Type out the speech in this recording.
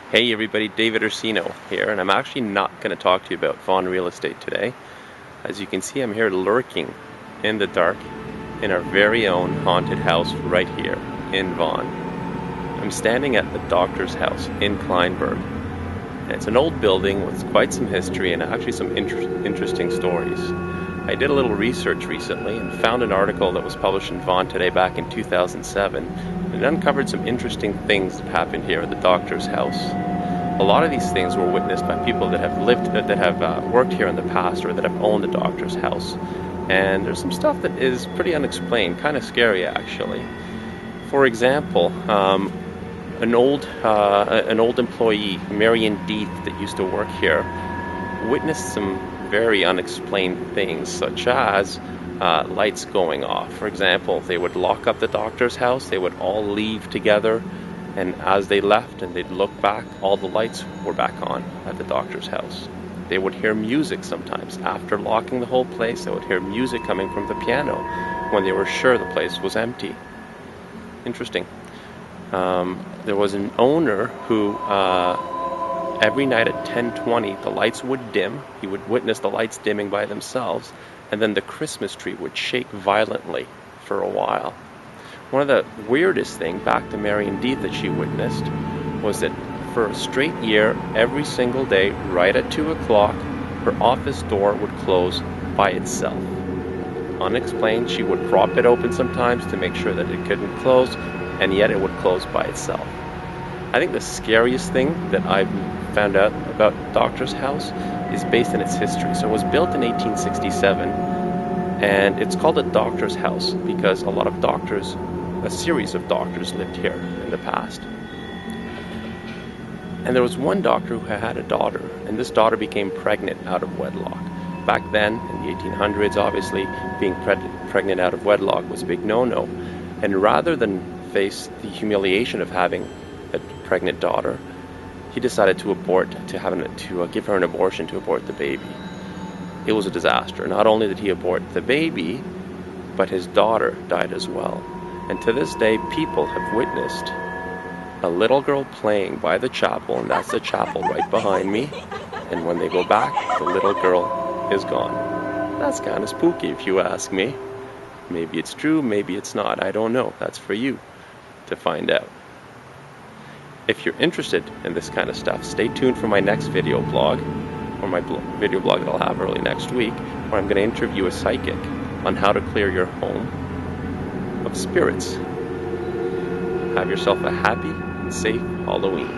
Hey everybody, David Ursino here, and I'm actually not going to talk to you about Vaughan real estate today. As you can see, I'm here lurking in the dark in our very own haunted house right here in Vaughan. I'm standing at the doctor's house in Kleinburg, and it's an old building with quite some history and actually some interesting stories. I did a little research recently and found an article that was published in Vaughan Today back in 2007, and it uncovered some interesting things that happened here at the doctor's house. A lot of these things were witnessed by people that have worked here in the past or that have owned the doctor's house. And there's some stuff that is pretty unexplained, kind of scary actually. For example, an old employee, Marion Deeth, that used to work here, witnessed some very unexplained things, such as lights going off. For example, they would lock up the doctor's house, they would all leave together, and as they left and they'd look back, all the lights were back on at the doctor's house. They would hear music sometimes. After locking the whole place, they would hear music coming from the piano when they were sure the place was empty. Interesting. There was an owner who every night at 10:20 the lights would dim. He would witness the lights dimming by themselves, and then the Christmas tree would shake violently for a while. One of the weirdest things, back to Marion Deeth, that she witnessed was that for a straight year, every single day, right at 2 o'clock, her office door would close by itself. Unexplained, she would prop it open sometimes to make sure that it couldn't close, and yet it would close by itself. I think the scariest thing that I've found out about Doctor's House is based on its history. So it was built in 1867, and it's called a doctor's house because a series of doctors lived here in the past. And there was one doctor who had a daughter, and this daughter became pregnant out of wedlock. Back then, in the 1800s, obviously, being pregnant out of wedlock was a big no-no. And rather than face the humiliation of having a pregnant daughter, he decided to give her an abortion to abort the baby. It was a disaster. Not only did he abort the baby, but his daughter died as well. And to this day, people have witnessed a little girl playing by the chapel, and that's the chapel right behind me. And when they go back, the little girl is gone. That's kind of spooky if you ask me. Maybe it's true, maybe it's not. I don't know. That's for you to find out. If you're interested in this kind of stuff, stay tuned for my next video blog, or my video blog that I'll have early next week, where I'm going to interview a psychic on how to clear your home of spirits. Have yourself a happy and safe Halloween.